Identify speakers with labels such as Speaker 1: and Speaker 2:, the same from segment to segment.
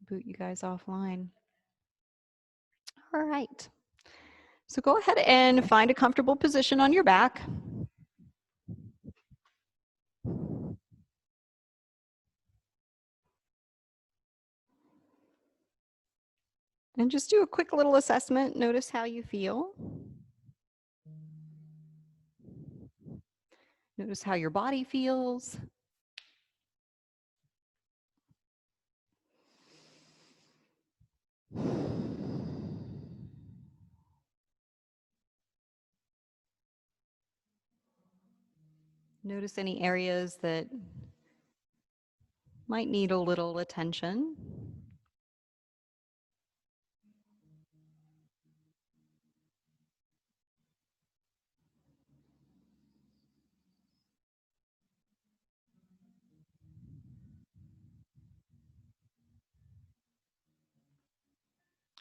Speaker 1: boot you guys offline. All right. So go ahead and find a comfortable position on your back. And just do a quick little assessment. Notice how you feel. Notice how your body feels. Notice any areas that might need a little attention.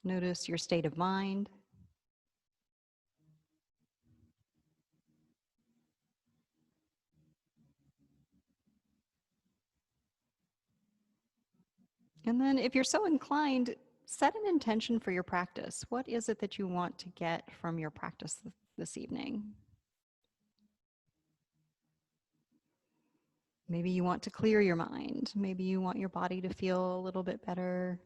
Speaker 1: Notice your state of mind. And then if you're so inclined, set an intention for your practice. What is it that you want to get from your practice this evening? Maybe you want to clear your mind. Maybe you want your body to feel a little bit better.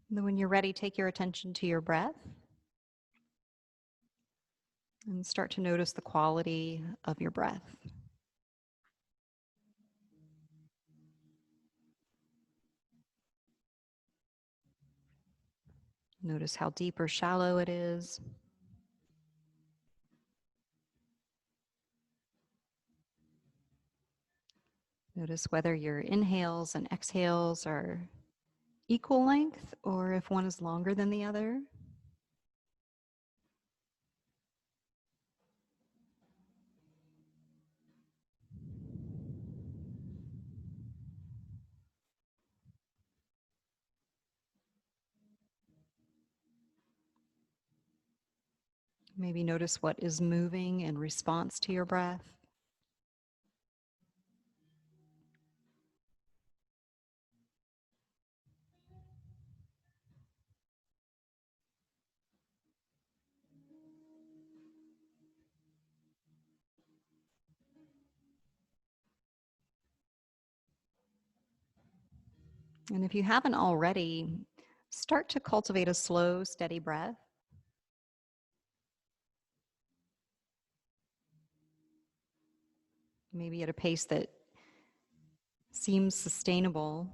Speaker 1: And then when you're ready, take your attention to your breath and start to notice the quality of your breath. Notice how deep or shallow it is. Notice whether your inhales and exhales are equal length or if one is longer than the other. Maybe notice what is moving in response to your breath. And if you haven't already, start to cultivate a slow, steady breath. Maybe at a pace that seems sustainable.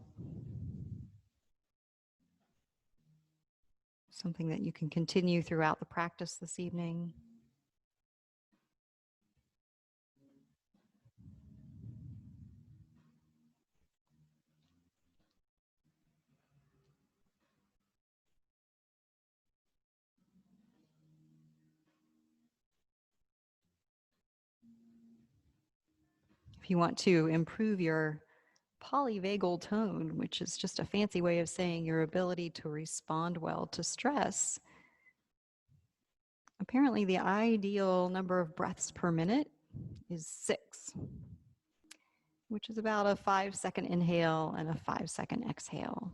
Speaker 1: Something that you can continue throughout the practice this evening. If you want to improve your polyvagal tone, which is just a fancy way of saying your ability to respond well to stress, apparently the ideal number of breaths per minute is 6, which is about a 5-second inhale and a 5-second exhale.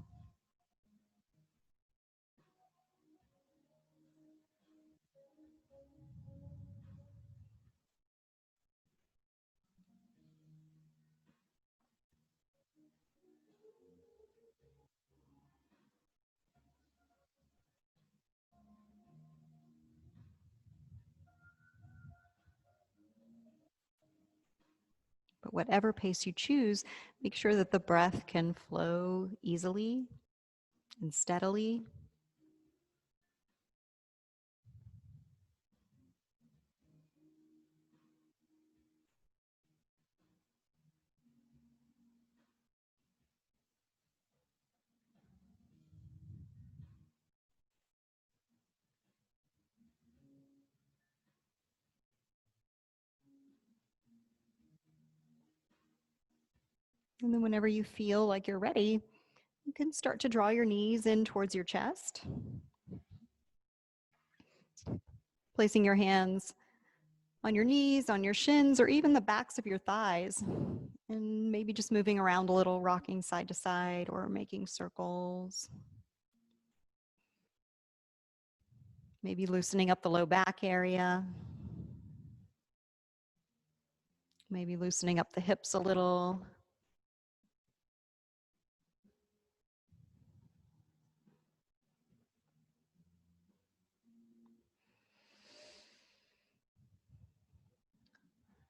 Speaker 1: But whatever pace you choose, make sure that the breath can flow easily and steadily. And then whenever you feel like you're ready, you can start to draw your knees in towards your chest, placing your hands on your knees, on your shins, or even the backs of your thighs, and maybe just moving around a little, rocking side to side or making circles. Maybe loosening up the low back area. Maybe loosening up the hips a little.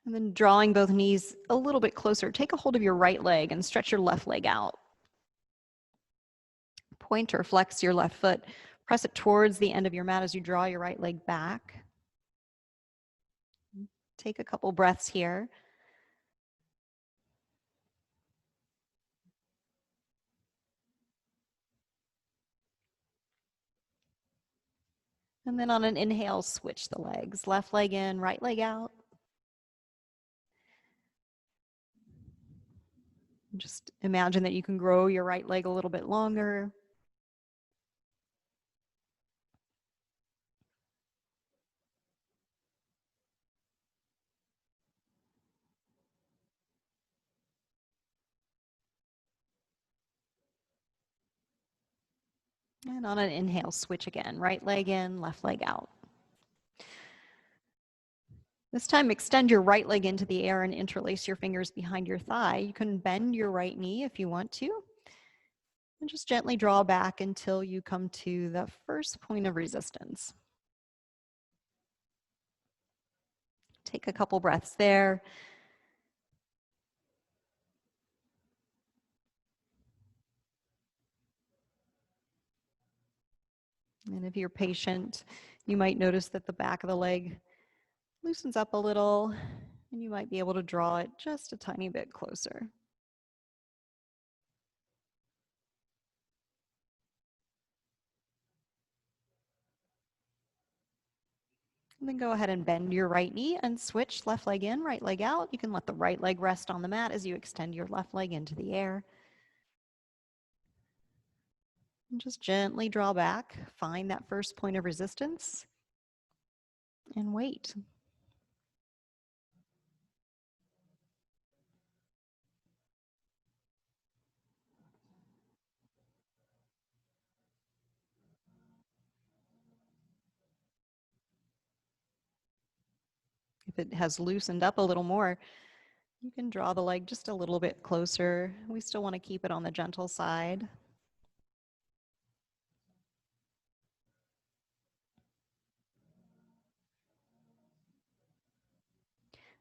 Speaker 1: And then drawing both knees a little bit closer. Take a hold of your right leg and stretch your left leg out. Point or flex your left foot. Press it towards the end of your mat as you draw your right leg back. Take a couple breaths here. And then on an inhale, switch the legs. Left leg in, right leg out. Just imagine that you can grow your right leg a little bit longer. And on an inhale, switch again. Right leg in, left leg out. This time, extend your right leg into the air and interlace your fingers behind your thigh. You can bend your right knee if you want to. And just gently draw back until you come to the first point of resistance. Take a couple breaths there. And if you're patient, you might notice that the back of the leg loosens up a little, and you might be able to draw it just a tiny bit closer. And then go ahead and bend your right knee and switch left leg in, right leg out. You can let the right leg rest on the mat as you extend your left leg into the air. And just gently draw back, find that first point of resistance, and wait. If it has loosened up a little more, you can draw the leg just a little bit closer. We still want to keep it on the gentle side.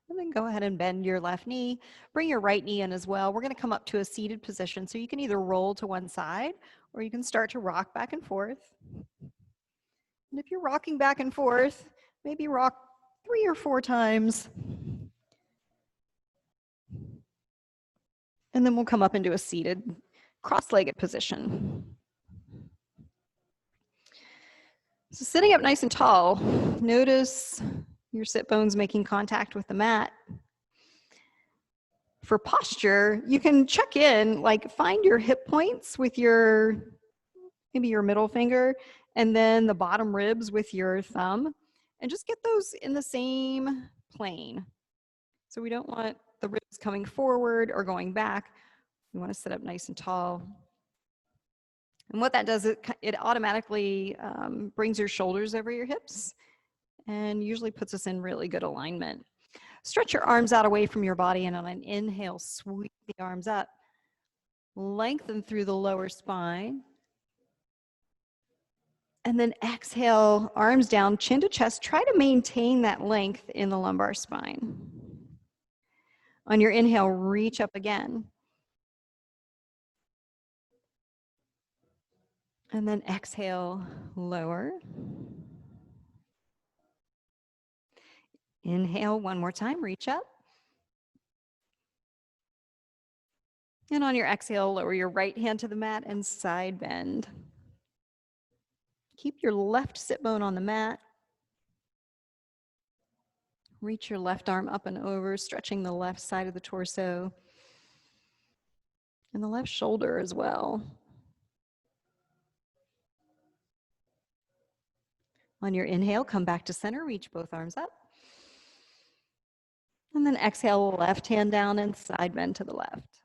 Speaker 1: And then go ahead and bend your left knee. Bring your right knee in as well. We're going to come up to a seated position. So you can either roll to one side or you can start to rock back and forth. And if you're rocking back and forth, maybe rock 3 or 4 times. And then we'll come up into a seated, cross-legged position. So sitting up nice and tall, notice your sit bones making contact with the mat. For posture, you can check in, like find your hip points with maybe your middle finger, and then the bottom ribs with your thumb, and just get those in the same plane. So we don't want the ribs coming forward or going back. We want to sit up nice and tall. And what that does, it automatically brings your shoulders over your hips and usually puts us in really good alignment. Stretch your arms out away from your body, and on an inhale, sweep the arms up. Lengthen through the lower spine. And then exhale, arms down, chin to chest. Try to maintain that length in the lumbar spine. On your inhale, reach up again. And then exhale, lower. Inhale one more time, reach up. And on your exhale, lower your right hand to the mat and side bend. Keep your left sit bone on the mat. Reach your left arm up and over, stretching the left side of the torso. and the left shoulder as well. On your inhale, come back to center, reach both arms up. And then exhale, left hand down and side bend to the left.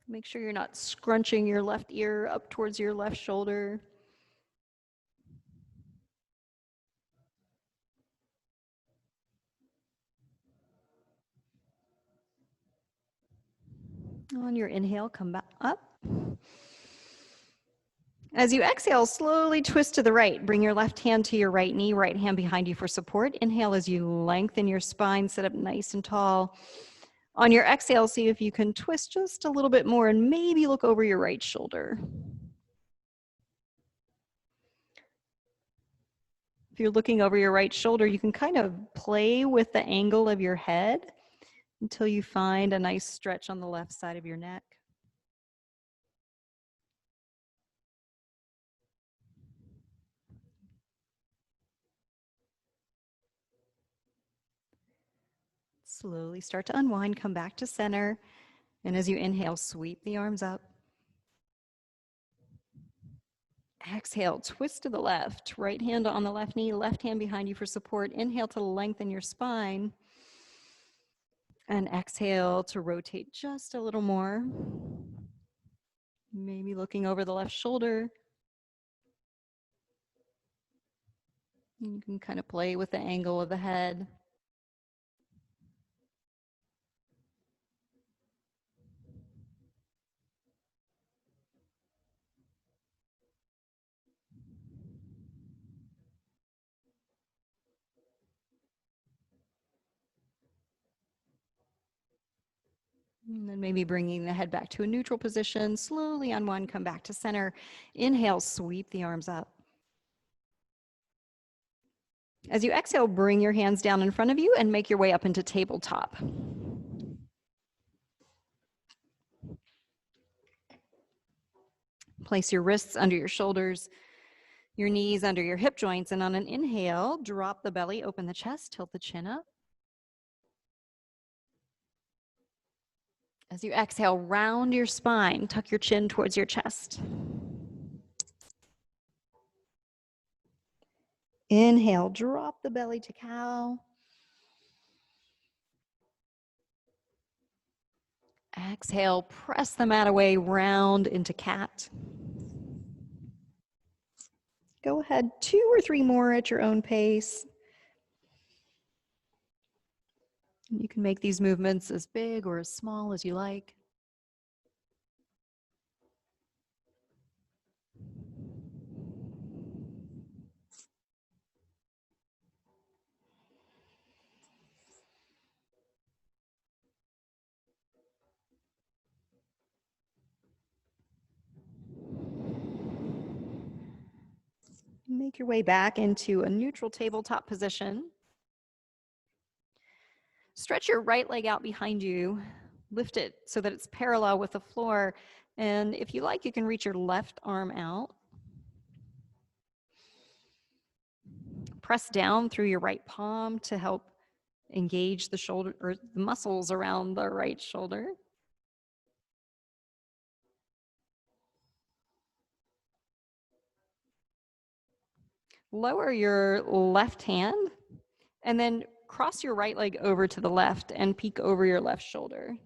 Speaker 1: Make sure you're not scrunching your left ear up towards your left shoulder. On your inhale, come back up. As you exhale, slowly twist to the right. Bring your left hand to your right knee, right hand behind you for support. Inhale as you lengthen your spine, sit up nice and tall. On your exhale, see if you can twist just a little bit more and maybe look over your right shoulder. If you're looking over your right shoulder, you can kind of play with the angle of your head until you find a nice stretch on the left side of your neck. Slowly start to unwind, come back to center. And as you inhale, sweep the arms up. Exhale, twist to the left. Right hand on the left knee, left hand behind you for support. Inhale to lengthen your spine. And exhale to rotate just a little more. Maybe looking over the left shoulder. You can kind of play with the angle of the head. And then maybe bringing the head back to a neutral position. Slowly unwind, come back to center. Inhale, sweep the arms up. As you exhale, bring your hands down in front of you and make your way up into tabletop. Place your wrists under your shoulders, your knees under your hip joints, and on an inhale, drop the belly, open the chest, tilt the chin up. As you exhale, round your spine, tuck your chin towards your chest. Inhale, drop the belly to cow. Exhale, press the mat away, round into cat. Go ahead, 2 or 3 more at your own pace. You can make these movements as big or as small as you like. Make your way back into a neutral tabletop position. Stretch your right leg out behind you. Lift it so that it's parallel with the floor. And if you like, you can reach your left arm out. Press down through your right palm to help engage the shoulder or the muscles around the right shoulder. Lower your left hand and then cross your right leg over to the left and peek over your left shoulder.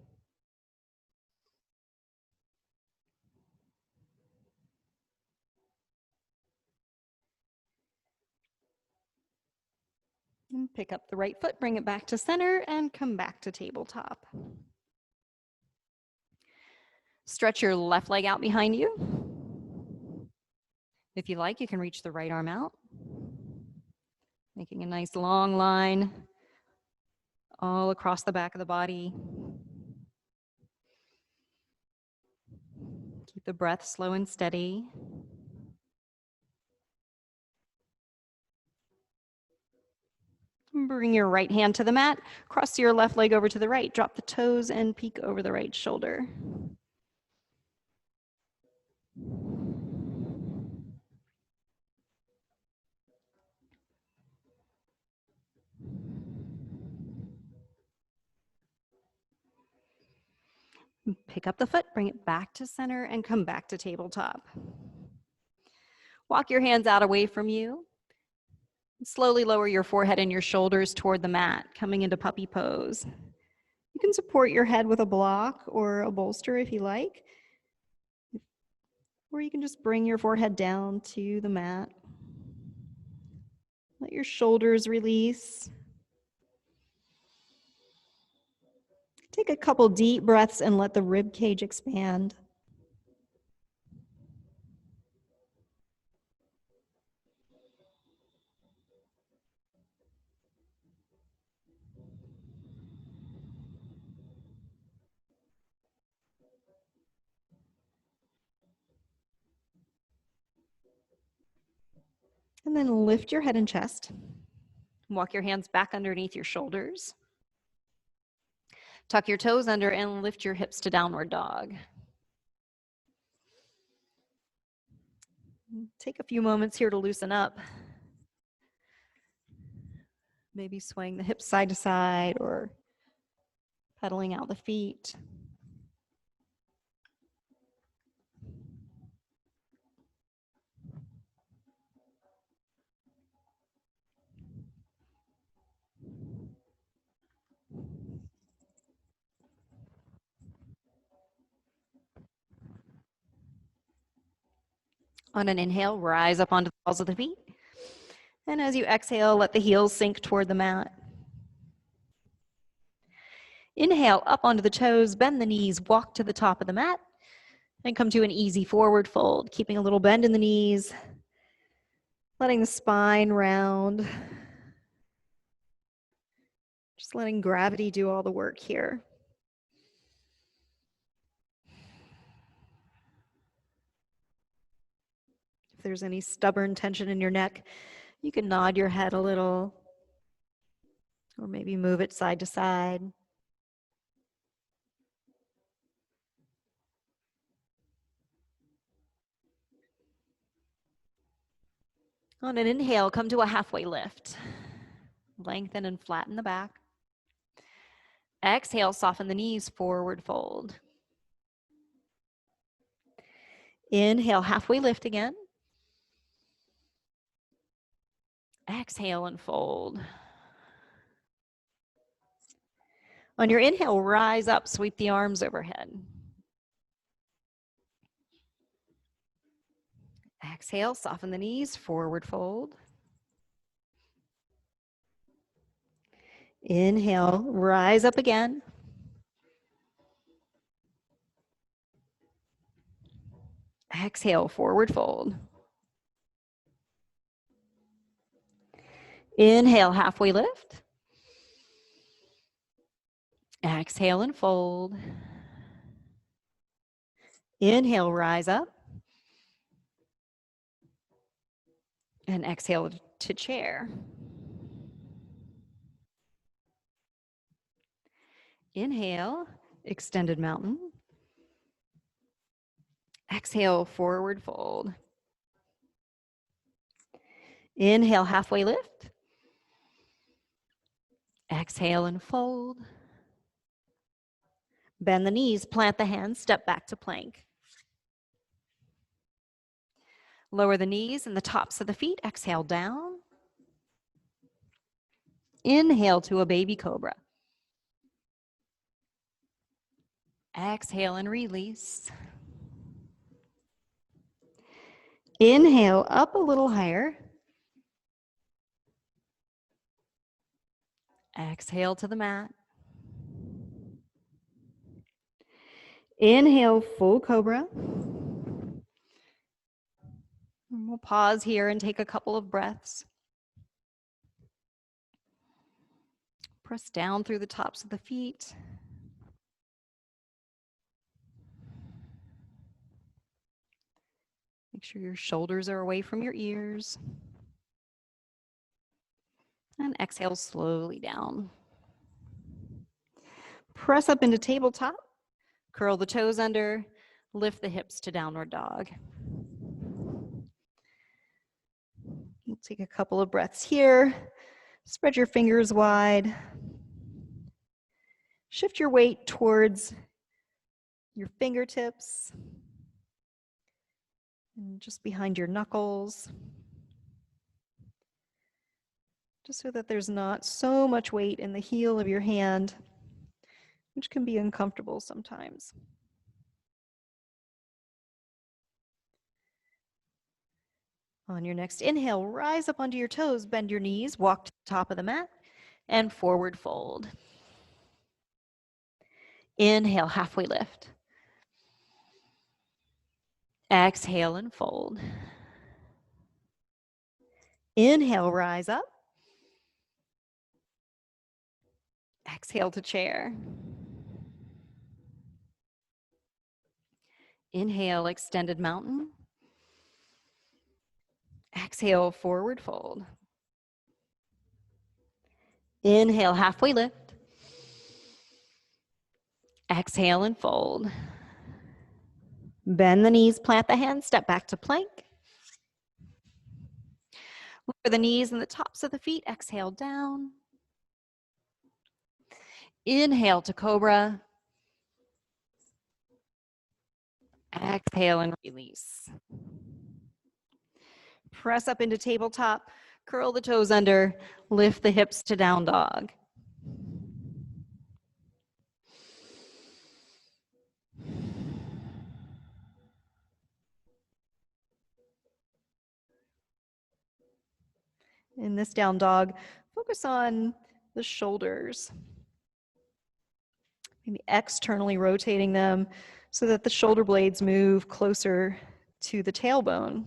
Speaker 1: And pick up the right foot, bring it back to center, and come back to tabletop. Stretch your left leg out behind you. If you like, you can reach the right arm out, making a nice long line all across the back of the body. Keep the breath slow and steady. Bring your right hand to the mat, cross your left leg over to the right, drop the toes and peek over the right shoulder. Pick up the foot, bring it back to center, and come back to tabletop. Walk your hands out away from you. Slowly lower your forehead and your shoulders toward the mat, coming into puppy pose. You can support your head with a block or a bolster if you like. Or you can just bring your forehead down to the mat. Let your shoulders release. Take a couple deep breaths and let the rib cage expand. And then lift your head and chest. Walk your hands back underneath your shoulders. Tuck your toes under and lift your hips to downward dog. Take a few moments here to loosen up. Maybe swaying the hips side to side or pedaling out the feet. On an inhale, rise up onto the balls of the feet. And as you exhale, let the heels sink toward the mat. Inhale up onto the toes, bend the knees, walk to the top of the mat, and come to an easy forward fold, keeping a little bend in the knees, letting the spine round. Just letting gravity do all the work here. If there's any stubborn tension in your neck, you can nod your head a little, or maybe move it side to side. On an inhale, come to a halfway lift. Lengthen and flatten the back. Exhale, soften the knees, forward fold. Inhale, halfway lift again. Exhale and fold. On your inhale, rise up, sweep the arms overhead. Exhale, soften the knees, forward fold. Inhale, rise up again. Exhale, forward fold. Inhale, halfway lift. Exhale and fold. Inhale, rise up. And exhale to chair. Inhale, extended mountain. Exhale, forward fold. Inhale, halfway lift. Exhale and fold. Bend the knees, plant the hands, step back to plank. Lower the knees and the tops of the feet, exhale down. Inhale to a baby cobra. Exhale and release. Inhale up a little higher. Exhale to the mat. Inhale, full cobra. And we'll pause here and take a couple of breaths. Press down through the tops of the feet. Make sure your shoulders are away from your ears. And exhale slowly down. Press up into tabletop. Curl the toes under. Lift the hips to downward dog. We'll take a couple of breaths here. Spread your fingers wide. Shift your weight towards your fingertips, and just behind your knuckles, just so that there's not so much weight in the heel of your hand, which can be uncomfortable sometimes. On your next inhale, rise up onto your toes, bend your knees, walk to the top of the mat, and forward fold. Inhale, halfway lift. Exhale and fold. Inhale, rise up. Exhale to chair. Inhale, extended mountain. Exhale, forward fold. Inhale, halfway lift. Exhale and fold. Bend the knees, plant the hands, step back to plank. Lower the knees and the tops of the feet. Exhale down. Inhale to cobra. Exhale and release. Press up into tabletop. Curl the toes under. Lift the hips to down dog. In this down dog, focus on the shoulders. Maybe externally rotating them so that the shoulder blades move closer to the tailbone.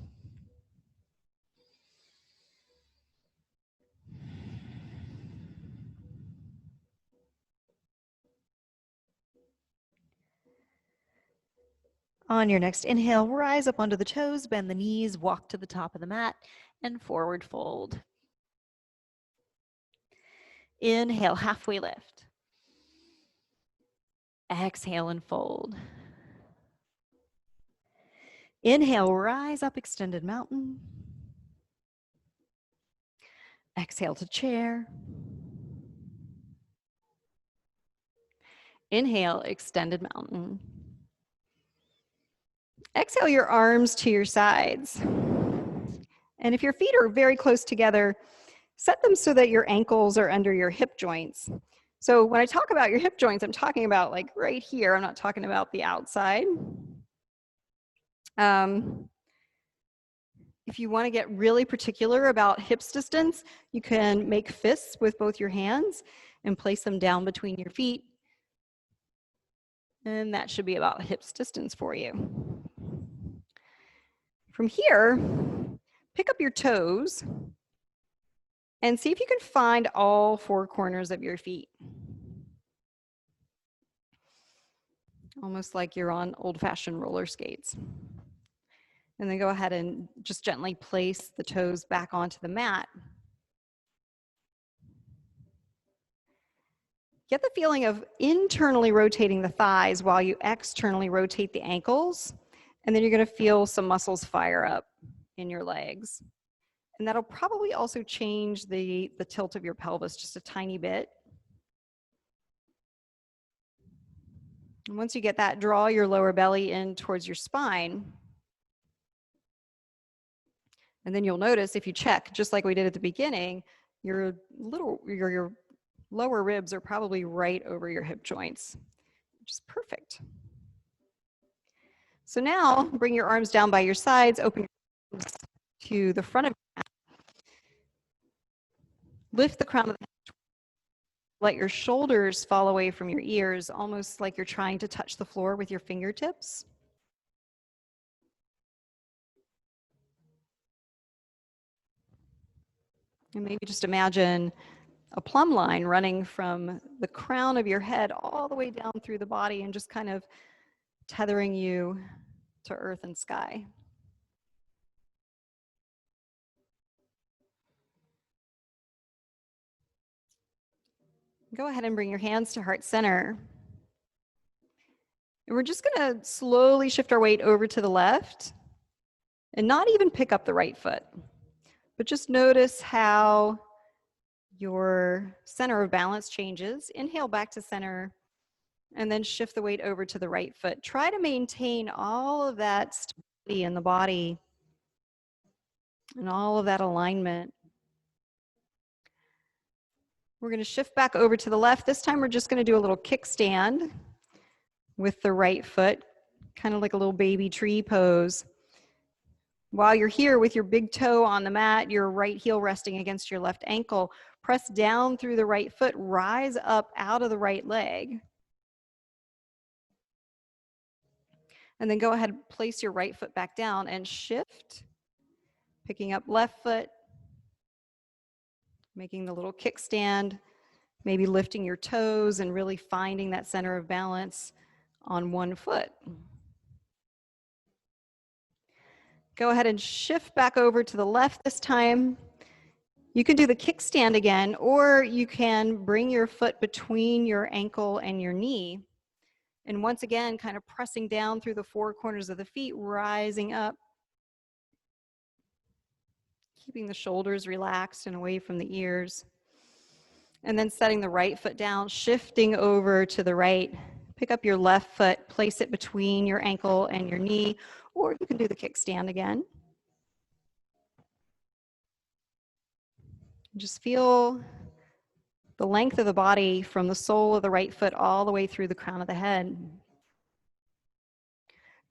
Speaker 1: On your next inhale, rise up onto the toes, bend the knees, walk to the top of the mat, and forward fold. Inhale, halfway lift. Exhale and fold. Inhale, rise up, extended mountain. Exhale to chair. Inhale, extended mountain. Exhale your arms to your sides. And if your feet are very close together, set them so that your ankles are under your hip joints. So when I talk about your hip joints, I'm talking about like right here. I'm not talking about the outside. If you want to get really particular about hips distance, you can make fists with both your hands and place them down between your feet. And that should be about hips distance for you. From here, pick up your toes and see if you can find all four corners of your feet. Almost like you're on old-fashioned roller skates. And then go ahead and just gently place the toes back onto the mat. Get the feeling of internally rotating the thighs while you externally rotate the ankles. And then you're going to feel some muscles fire up in your legs. And that'll probably also change the tilt of your pelvis just a tiny bit. And once you get that, draw your lower belly in towards your spine. And then you'll notice if you check, just like we did at the beginning, your lower ribs are probably right over your hip joints, which is perfect. So now bring your arms down by your sides, open your arms to the front of your mat. Lift the crown of the head. Let your shoulders fall away from your ears, almost like you're trying to touch the floor with your fingertips. And maybe just imagine a plumb line running from the crown of your head all the way down through the body and just kind of tethering you to earth and sky. Go ahead and bring your hands to heart center. And we're just going to slowly shift our weight over to the left and not even pick up the right foot, but just notice how your center of balance changes. Inhale back to center And then shift the weight over to the right foot. Try to maintain all of that stability in the body and all of that alignment. We're going to shift back over to the left. This time we're just going to do a little kickstand with the right foot, kind of like a little baby tree pose. While you're here with your big toe on the mat, your right heel resting against your left ankle, press down through the right foot, rise up out of the right leg. And then go ahead and place your right foot back down and shift, picking up left foot, making the little kickstand, maybe lifting your toes and really finding that center of balance on one foot. Go ahead and shift back over to the left this time. You can do the kickstand again, or you can bring your foot between your ankle and your knee. And once again, kind of pressing down through the four corners of the feet, rising up, keeping the shoulders relaxed and away from the ears. And then setting the right foot down, shifting over to the right. Pick up your left foot, place it between your ankle and your knee, or you can do the kickstand again. Just feel the length of the body from the sole of the right foot all the way through the crown of the head.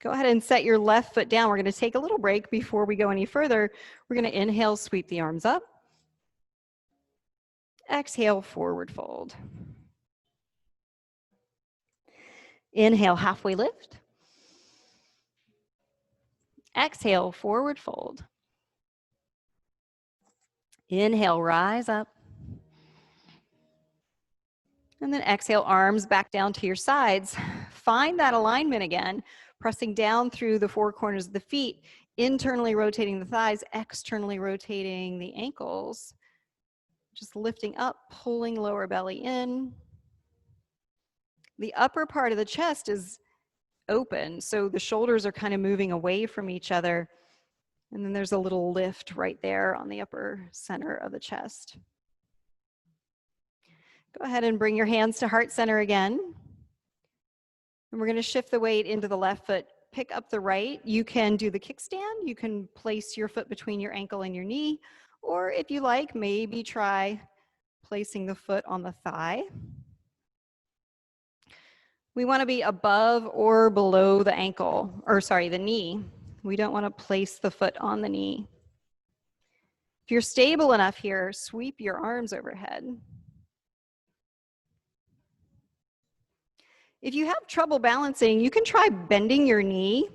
Speaker 1: Go ahead and set your left foot down. We're going to take a little break before we go any further. We're going to inhale, sweep the arms up. Exhale, forward fold. Inhale, halfway lift. Exhale, forward fold. Inhale, rise up. And then exhale, arms back down to your sides. Find that alignment again, pressing down through the four corners of the feet, internally rotating the thighs, externally rotating the ankles. Just lifting up, pulling lower belly in. The upper part of the chest is open, so the shoulders are kind of moving away from each other. And then there's a little lift right there on the upper center of the chest. Go ahead and bring your hands to heart center again. And we're going to shift the weight into the left foot. Pick up the right. You can do the kickstand. You can place your foot between your ankle and your knee. Or if you like, maybe try placing the foot on the thigh. We want to be above or below the ankle, or sorry, the knee. We don't want to place the foot on the knee. If you're stable enough here, sweep your arms overhead. If you have trouble balancing, you can try bending your knee.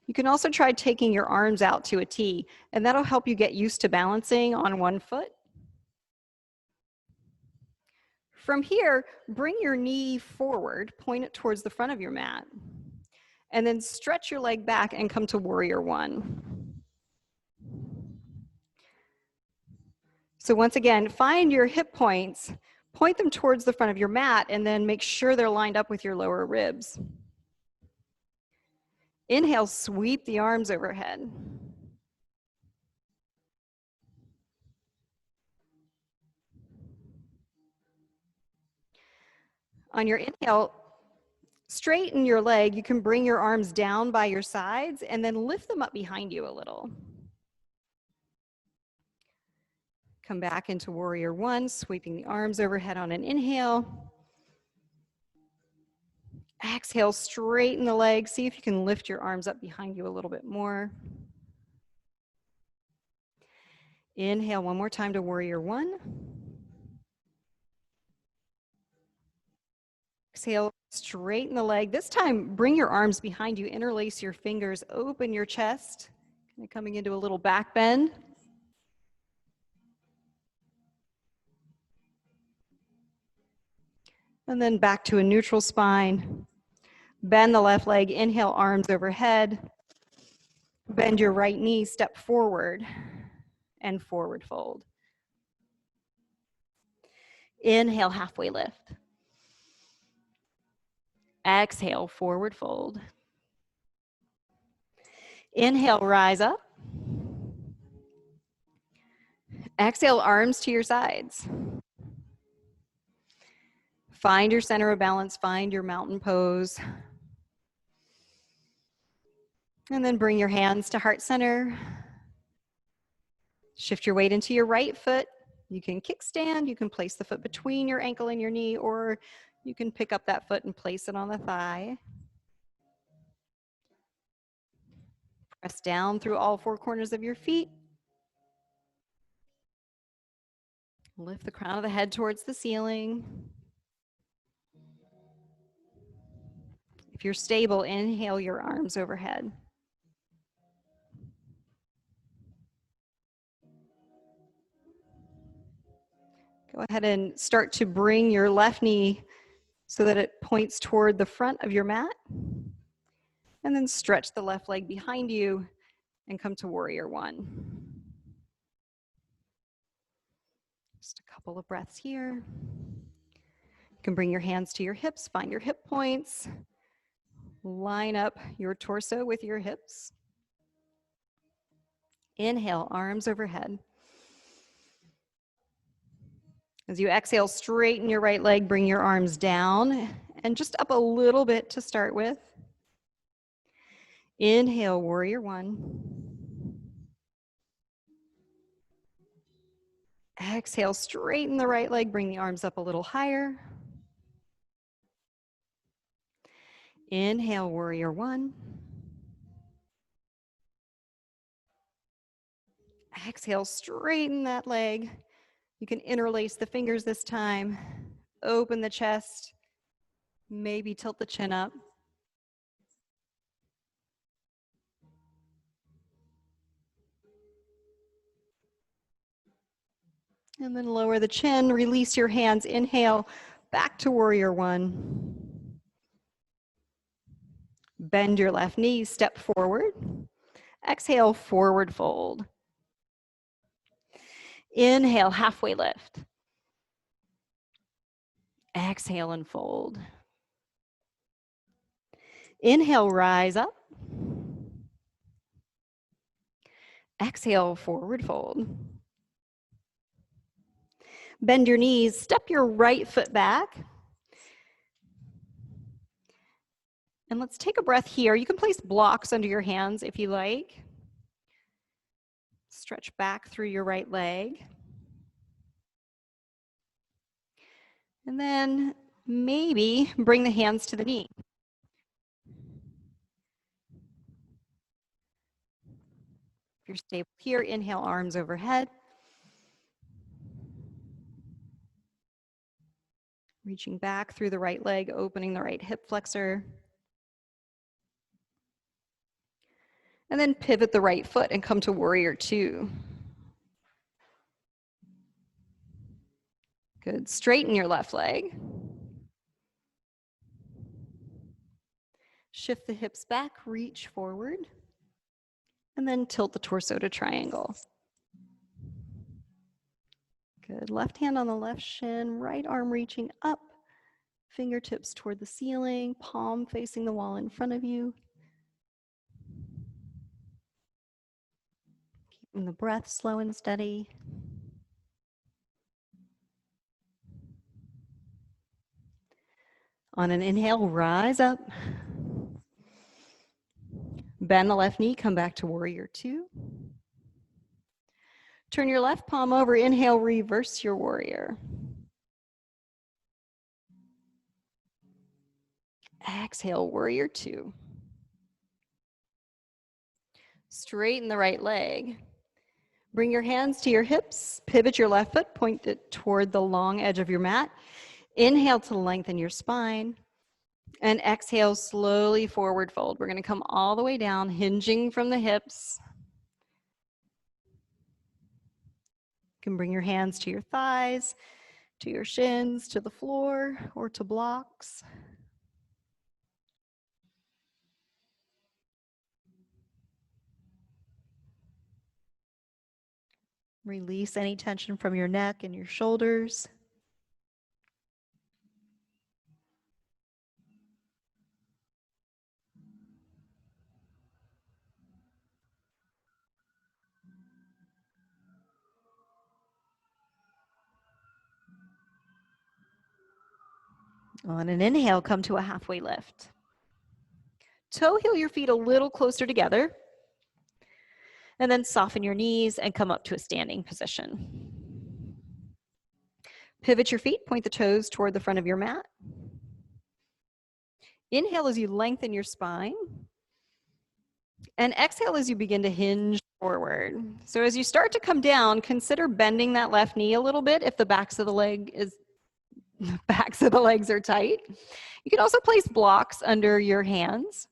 Speaker 1: You can also try taking your arms out to a T, and that'll help you get used to balancing on one foot. From here, bring your knee forward, point it towards the front of your mat, and then stretch your leg back and come to warrior one. So once again, find your hip points, point them towards the front of your mat, and then make sure they're lined up with your lower ribs. Inhale, sweep the arms overhead. On your inhale, straighten your leg. You can bring your arms down by your sides and then lift them up behind you a little. Come back into warrior one, sweeping the arms overhead on an inhale. Exhale, straighten the legs. See if you can lift your arms up behind you a little bit more. Inhale one more time to warrior one. Exhale, straighten the leg. This time, bring your arms behind you, interlace your fingers, open your chest, kind of coming into a little back bend. And then back to a neutral spine. Bend the left leg, inhale, arms overhead. Bend your right knee, step forward, and forward fold. Inhale, halfway lift. Exhale, forward fold. Inhale, rise up. Exhale, arms to your sides. Find your center of balance, find your mountain pose. And then bring your hands to heart center. Shift your weight into your right foot. You can kickstand, you can place the foot between your ankle and your knee, or you can pick up that foot and place it on the thigh. Press down through all four corners of your feet. Lift the crown of the head towards the ceiling. If you're stable, inhale your arms overhead. Go ahead and start to bring your left knee so that it points toward the front of your mat. And then stretch the left leg behind you and come to warrior one. Just a couple of breaths here. You can bring your hands to your hips, find your hip points. Line up your torso with your hips. Inhale, arms overhead. As you exhale, straighten your right leg, bring your arms down and just up a little bit to start with. Inhale, warrior one. Exhale, straighten the right leg, bring the arms up a little higher. Inhale, warrior one. Exhale, straighten that leg. You can interlace the fingers this time. Open the chest. Maybe tilt the chin up. And then lower the chin, release your hands. Inhale, back to warrior one. Bend your left knee, step forward. Exhale, forward fold. Inhale, halfway lift. Exhale and fold. Inhale, rise up. Exhale, forward fold. Bend your knees, step your right foot back. And let's take a breath here. You can place blocks under your hands if you like. Stretch back through your right leg. And then maybe bring the hands to the knee. If you're stable here, inhale, arms overhead. Reaching back through the right leg, opening the right hip flexor. And then pivot the right foot and come to warrior two. Good. Straighten your left leg. Shift the hips back, reach forward. And then tilt the torso to triangle. Good. Left hand on the left shin, right arm reaching up, fingertips toward the ceiling, palm facing the wall in front of you. Keeping the breath slow and steady. On an inhale, rise up. Bend the left knee, come back to warrior two. Turn your left palm over, inhale, reverse your warrior. Exhale, warrior two. Straighten the right leg. Bring your hands to your hips, pivot your left foot, point it toward the long edge of your mat. Inhale to lengthen your spine. And exhale, slowly forward fold. We're going to come all the way down, hinging from the hips. You can bring your hands to your thighs, to your shins, to the floor, or to blocks. Release any tension from your neck and your shoulders. On an inhale, come to a halfway lift. Toe heel your feet a little closer together. And then soften your knees and come up to a standing position. Pivot your feet, point the toes toward the front of your mat. Inhale as you lengthen your spine. And exhale as you begin to hinge forward. So as you start to come down, consider bending that left knee a little bit if the backs of the legs are tight. You can also place blocks under your hands.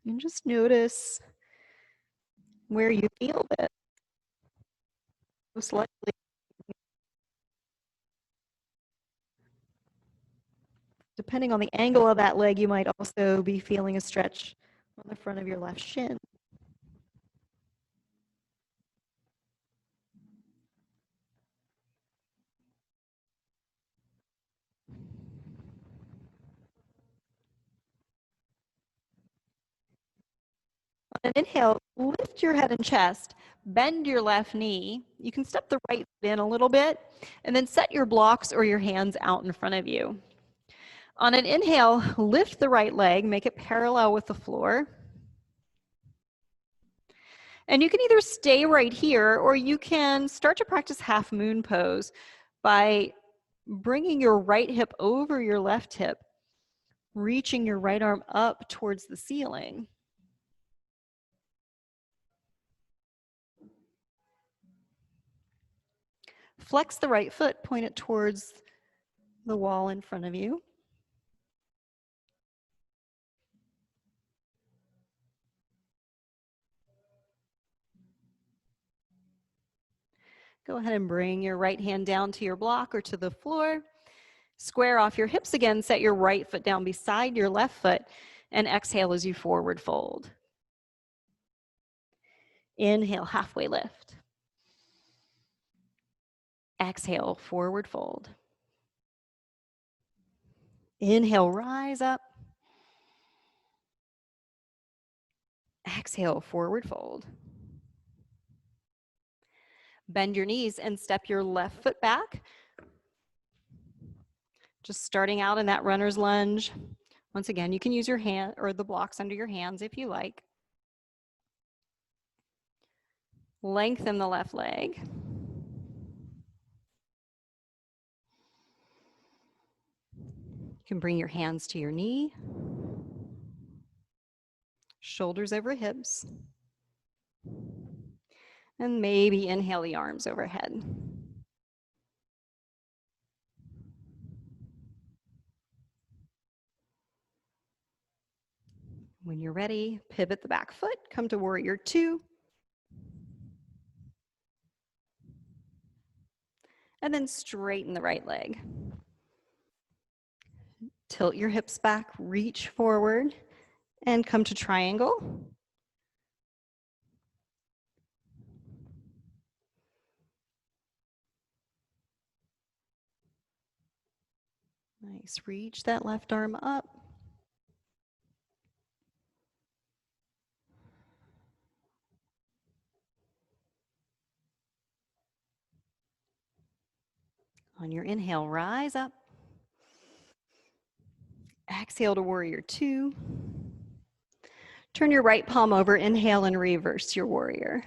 Speaker 1: And just notice where you feel it. Most likely. Depending on the angle of that leg, you might also be feeling a stretch on the front of your left shin. On an inhale, lift your head and chest, bend your left knee. You can step the right foot in a little bit, and then set your blocks or your hands out in front of you. On an inhale, lift the right leg, make it parallel with the floor. And you can either stay right here, or you can start to practice half moon pose by bringing your right hip over your left hip, reaching your right arm up towards the ceiling. Flex the right foot, point it towards the wall in front of you. Go ahead and bring your right hand down to your block or to the floor. Square off your hips again, set your right foot down beside your left foot, and exhale as you forward fold. Inhale, halfway lift. Exhale, forward fold. Inhale, rise up. Exhale, forward fold. Bend your knees and step your left foot back. Just starting out in that runner's lunge. Once again, you can use your hand or the blocks under your hands if you like. Lengthen the left leg. You can bring your hands to your knee. Shoulders over hips. And maybe inhale the arms overhead. When you're ready, pivot the back foot, come to warrior two. And then straighten the right leg. Tilt your hips back, reach forward, and come to triangle. Nice, reach that left arm up. On your inhale, rise up. Exhale to warrior two. Turn your right palm over, inhale and reverse your warrior.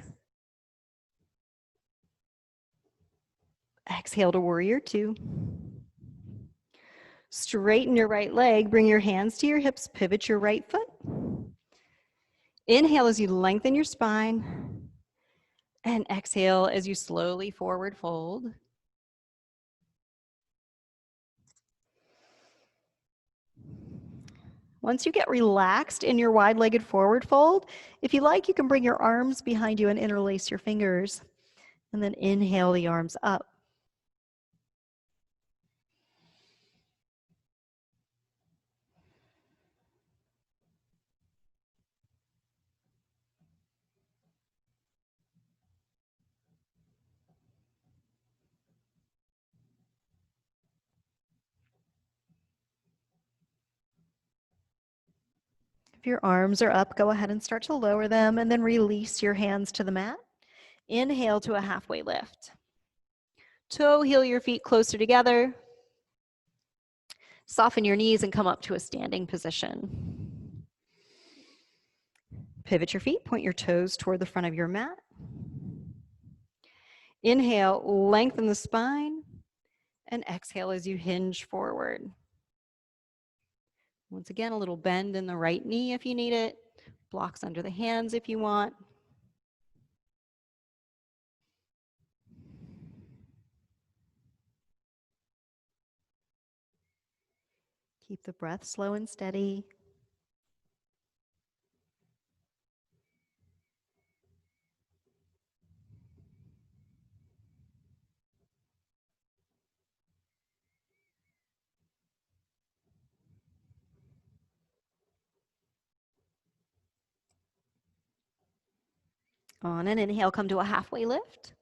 Speaker 1: Exhale to warrior two. Straighten your right leg, bring your hands to your hips, pivot your right foot. Inhale as you lengthen your spine, and exhale as you slowly forward fold. Once you get relaxed in your wide-legged forward fold, if you like, you can bring your arms behind you and interlace your fingers, and then inhale the arms up. If your arms are up, go ahead and start to lower them and then release your hands to the mat. Inhale to a halfway lift. Toe heel your feet closer together. Soften your knees and come up to a standing position. Pivot your feet, point your toes toward the front of your mat. Inhale, lengthen the spine, and exhale as you hinge forward. Once again, a little bend in the right knee if you need it. Blocks under the hands if you want. Keep the breath slow and steady. On an inhale, come to a halfway lift.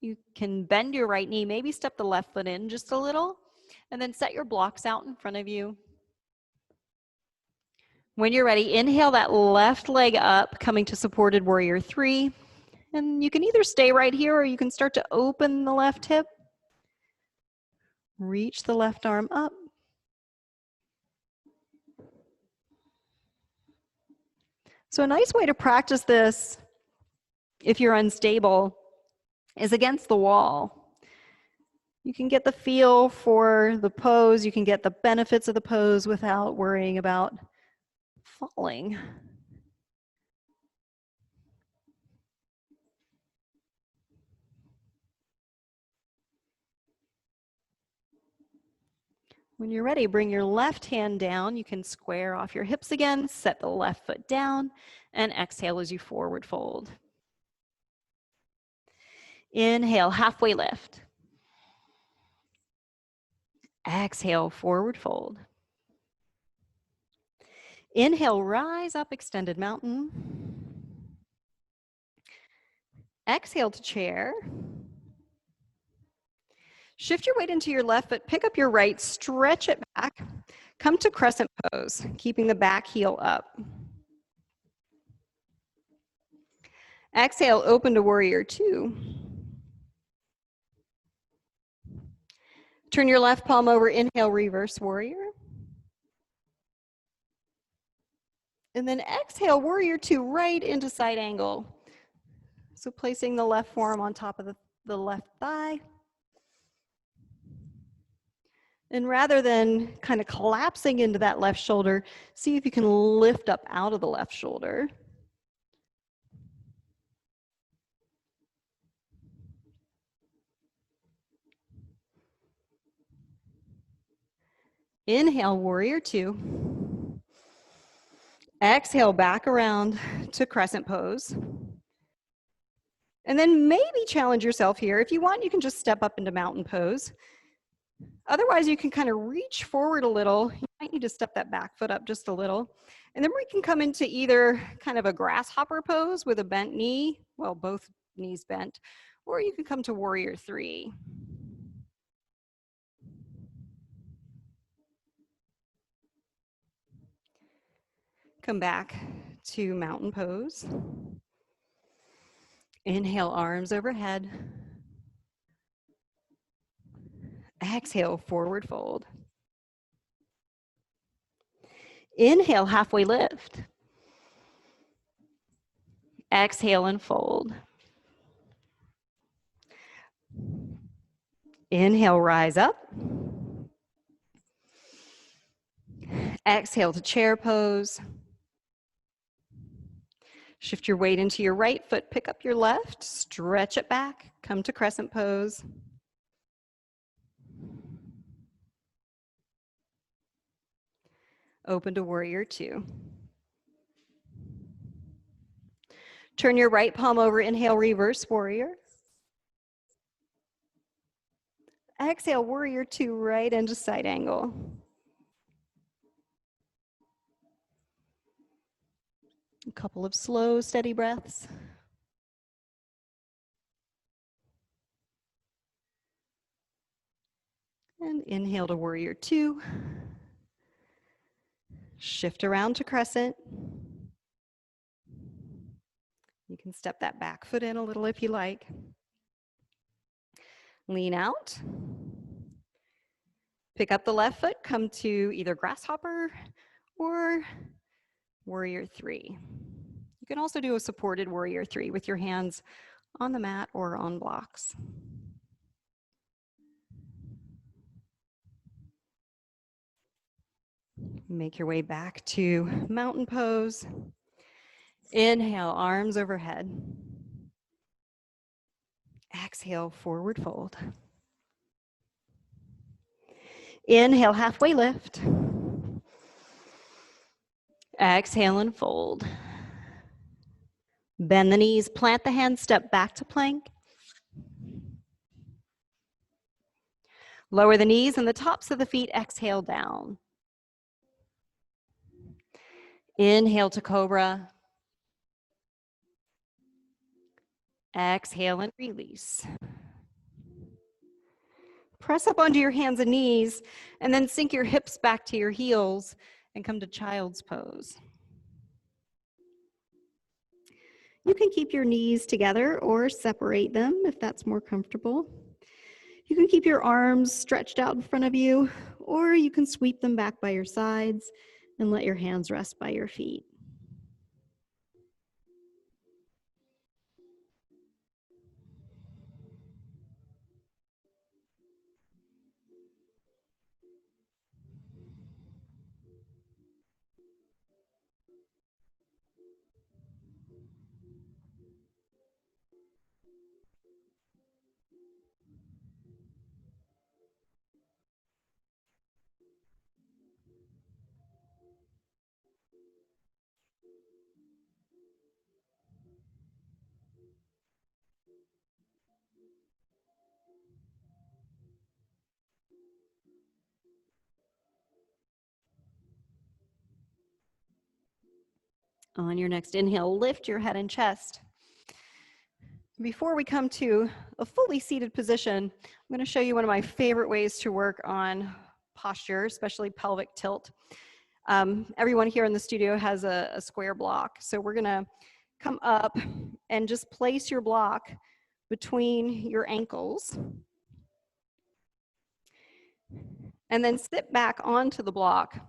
Speaker 1: You can bend your right knee, maybe step the left foot in just a little, and then set your blocks out in front of you. When you're ready, inhale that left leg up, coming to supported warrior 3. And you can either stay right here or you can start to open the left hip. Reach the left arm up. So a nice way to practice this, if you're unstable, is against the wall. You can get the feel for the pose, you can get the benefits of the pose without worrying about falling. When you're ready, bring your left hand down. You can square off your hips again, set the left foot down, and exhale as you forward fold. Inhale, halfway lift. Exhale, forward fold. Inhale, rise up, extended mountain. Exhale to chair. Shift your weight into your left foot, pick up your right, stretch it back. Come to crescent pose, keeping the back heel up. Exhale, open to warrior 2. Turn your left palm over, inhale, reverse warrior. And then exhale, warrior 2, right into side angle. So placing the left forearm on top of the left thigh. And rather than kind of collapsing into that left shoulder, see if you can lift up out of the left shoulder. Inhale, warrior 2. Exhale, back around to crescent pose. And then maybe challenge yourself here. If you want, you can just step up into mountain pose. Otherwise, you can kind of reach forward a little. You might need to step that back foot up just a little. And then we can come into either kind of a grasshopper pose with a bent knee, well, both knees bent, or you can come to warrior 3. Come back to mountain pose. Inhale, arms overhead. Exhale, forward fold. Inhale, halfway lift. Exhale and fold. Inhale, rise up. Exhale to chair pose. Shift your weight into your right foot, pick up your left, stretch it back, come to crescent pose. Open to warrior 2. Turn your right palm over, inhale, reverse warrior. Exhale, warrior 2, right into side angle. A couple of slow, steady breaths. And inhale to warrior 2. Shift around to crescent. You can step that back foot in a little if you like. Lean out. Pick up the left foot, come to either grasshopper or warrior three. You can also do a supported warrior three with your hands on the mat or on blocks. Make your way back to mountain pose. Inhale, arms overhead. Exhale, forward fold. Inhale, halfway lift. Exhale and fold. Bend the knees, plant the hands, step back to plank. Lower the knees and the tops of the feet, exhale down. Inhale to cobra. Exhale and release. Press up onto your hands and knees, and then sink your hips back to your heels and come to child's pose. You can keep your knees together or separate them if that's more comfortable. You can keep your arms stretched out in front of you, or you can sweep them back by your sides and let your hands rest by your feet. On your next inhale, lift your head and chest. Before we come to a fully seated position, I'm going to show you one of my favorite ways to work on posture, especially pelvic tilt. Everyone here in the studio has a square block. So we're going to come up and just place your block between your ankles. And then sit back onto the block.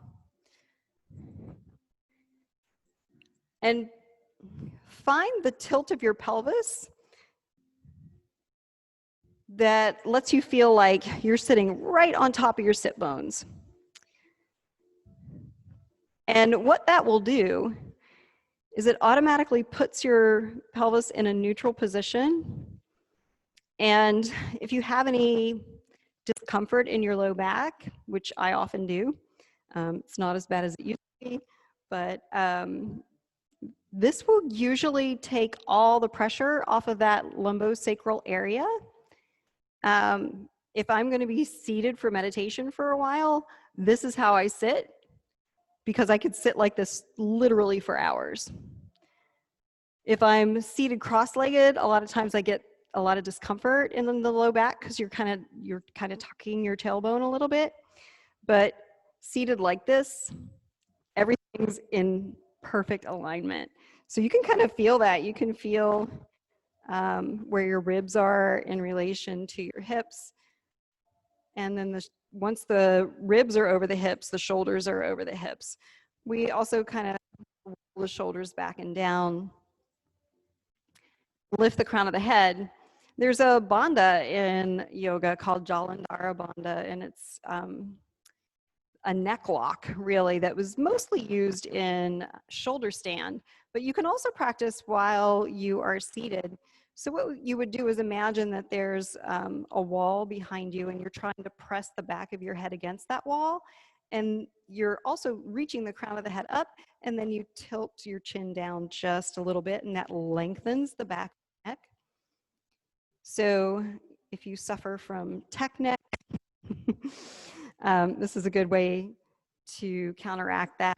Speaker 1: And find the tilt of your pelvis that lets you feel like you're sitting right on top of your sit bones. And what that will do is it automatically puts your pelvis in a neutral position. And if you have any discomfort in your low back, which I often do, it's not as bad as it used to be, but this will usually take all the pressure off of that lumbosacral area. If I'm going to be seated for meditation for a while, this is how I sit, because I could sit like this literally for hours. If I'm seated cross-legged, a lot of times I get a lot of discomfort in the low back because you're kind of tucking your tailbone a little bit. But seated like this, everything's in perfect alignment. So you can kind of feel that. You can feel where your ribs are in relation to your hips. And then once the ribs are over the hips, the shoulders are over the hips. We also kind of roll the shoulders back and down. Lift the crown of the head. There's a bandha in yoga called Jalandhara Bandha, and it's a neck lock, really, that was mostly used in shoulder stand, but you can also practice while you are seated. So what you would do is imagine that there's a wall behind you and you're trying to press the back of your head against that wall, and you're also reaching the crown of the head up, and then you tilt your chin down just a little bit, and that lengthens the back of the neck. So if you suffer from tech neck, this is a good way to counteract that.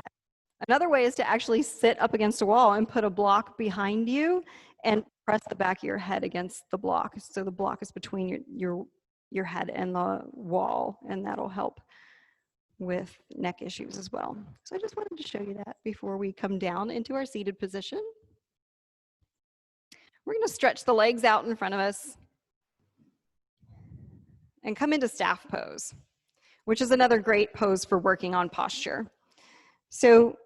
Speaker 1: Another way is to actually sit up against a wall and put a block behind you and press the back of your head against the block. So the block is between your head and the wall, and that'll help with neck issues as well. So I just wanted to show you that before we come down into our seated position. We're going to stretch the legs out in front of us. and come into staff pose, which is another great pose for working on posture. So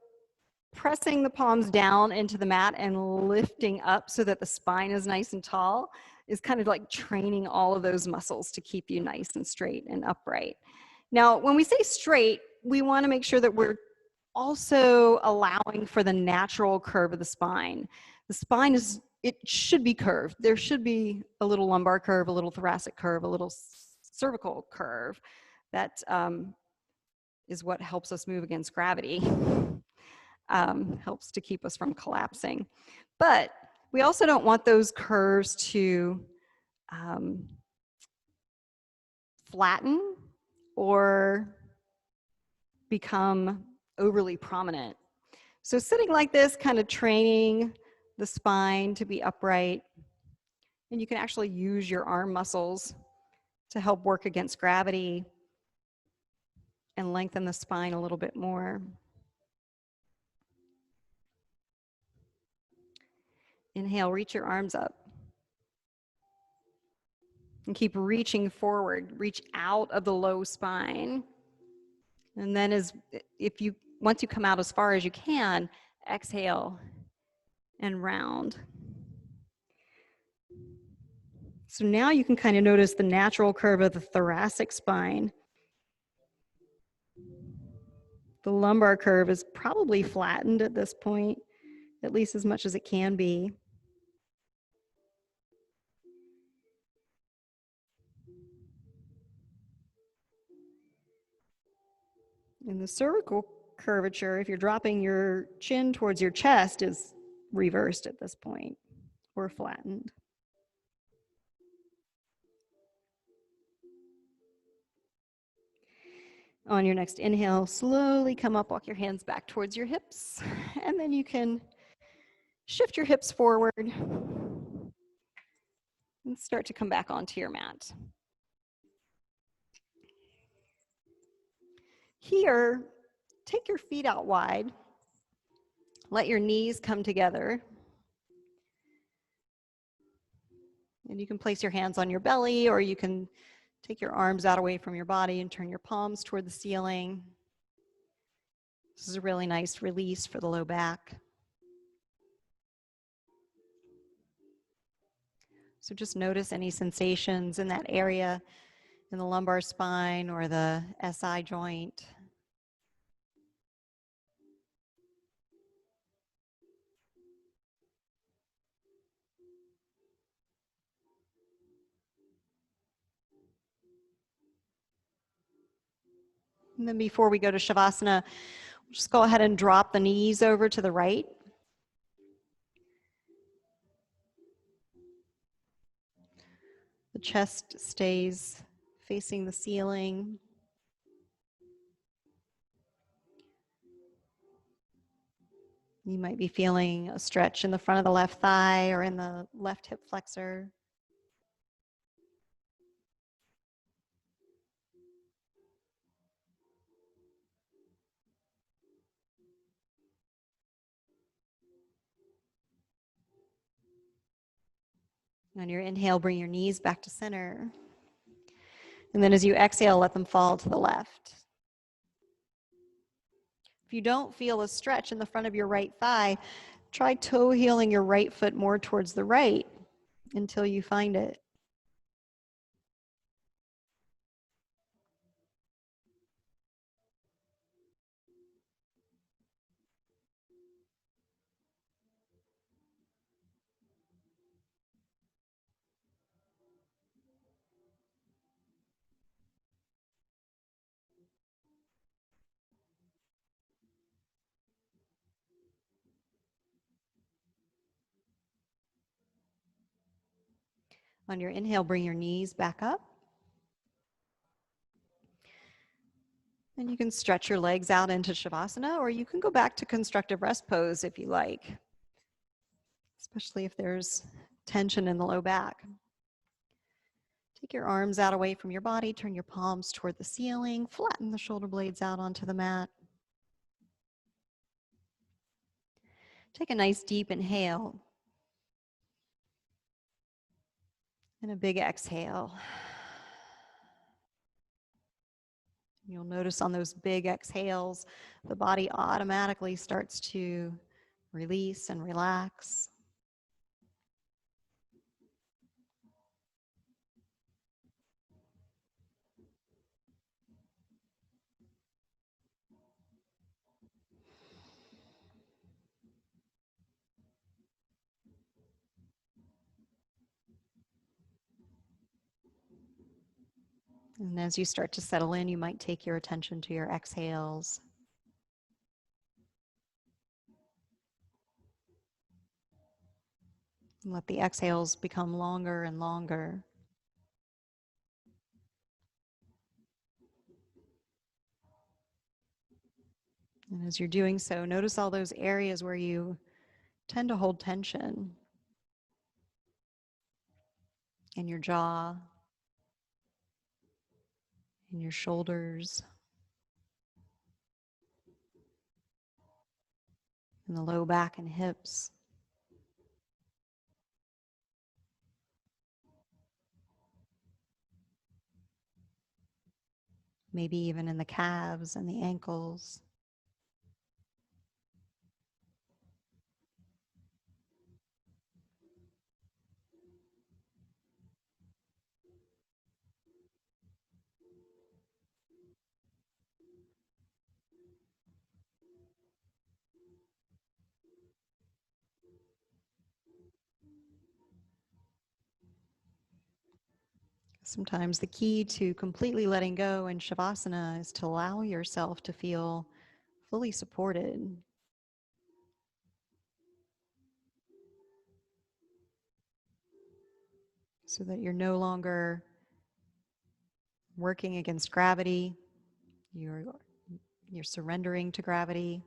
Speaker 1: pressing the palms down into the mat and lifting up so that the spine is nice and tall is kind of like training all of those muscles to keep you nice and straight and upright. Now, when we say straight, we want to make sure that we're also allowing for the natural curve of the spine. The spine it should be curved. There should be a little lumbar curve, a little thoracic curve, a little cervical curve. That is what helps us move against gravity. Helps to keep us from collapsing. But we also don't want those curves to flatten or become overly prominent. So sitting like this, kind of training the spine to be upright, and you can actually use your arm muscles to help work against gravity and lengthen the spine a little bit more. Inhale, reach your arms up. And keep reaching forward, reach out of the low spine. And then once you come out as far as you can, exhale and round. So now you can kind of notice the natural curve of the thoracic spine. The lumbar curve is probably flattened at this point, at least as much as it can be. And the cervical curvature, if you're dropping your chin towards your chest, is reversed at this point or flattened. On your next inhale, slowly come up, walk your hands back towards your hips, and then you can shift your hips forward and start to come back onto your mat. Here, take your feet out wide. Let your knees come together. And you can place your hands on your belly, or you can take your arms out away from your body and turn your palms toward the ceiling. This is a really nice release for the low back. So just notice any sensations in that area in the lumbar spine or the SI joint. And then before we go to Shavasana, just go ahead and drop the knees over to the right. The chest stays facing the ceiling. You might be feeling a stretch in the front of the left thigh or in the left hip flexor. On your inhale, bring your knees back to center. And then as you exhale, let them fall to the left. If you don't feel a stretch in the front of your right thigh, try toe heeling your right foot more towards the right until you find it. On your inhale, bring your knees back up. And you can stretch your legs out into Shavasana, or you can go back to constructive rest pose if you like, especially if there's tension in the low back. Take your arms out away from your body, turn your palms toward the ceiling, flatten the shoulder blades out onto the mat. Take a nice deep inhale and a big exhale. You'll notice on those big exhales, the body automatically starts to release and relax. And as you start to settle in, you might take your attention to your exhales. And let the exhales become longer and longer. And as you're doing so, notice all those areas where you tend to hold tension in your jaw, in your shoulders, in the low back and hips. Maybe even in the calves and the ankles. Sometimes the key to completely letting go in Shavasana is to allow yourself to feel fully supported. So that you're no longer working against gravity, you're surrendering to gravity.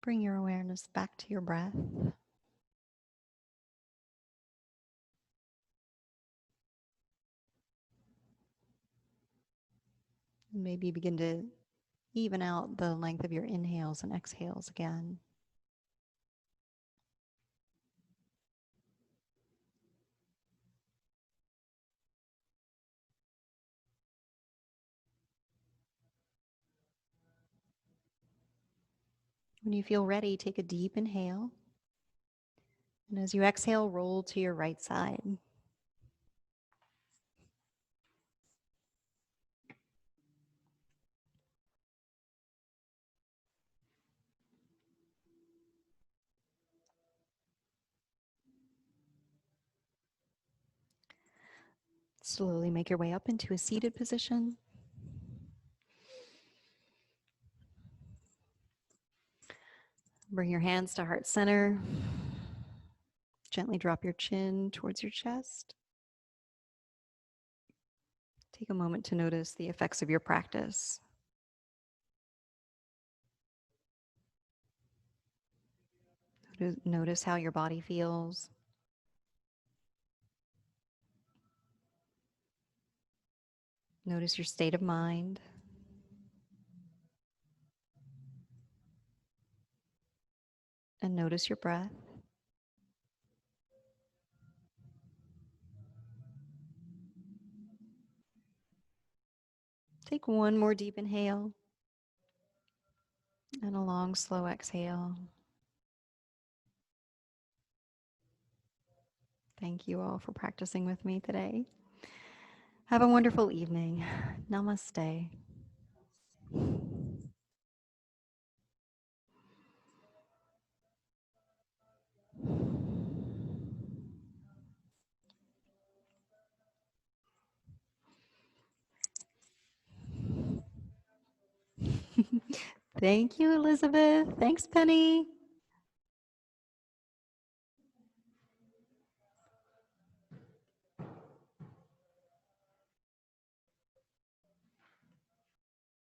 Speaker 1: Bring your awareness back to your breath. Maybe begin to even out the length of your inhales and exhales again. When you feel ready, take a deep inhale. And as you exhale, roll to your right side. Slowly make your way up into a seated position. Bring your hands to heart center. Gently drop your chin towards your chest. Take a moment to notice the effects of your practice. Notice how your body feels. Notice your state of mind. And notice your breath. Take one more deep inhale and a long, slow exhale. Thank you all for practicing with me today. Have a wonderful evening. Namaste. Thank you, Elizabeth. Thanks, Penny.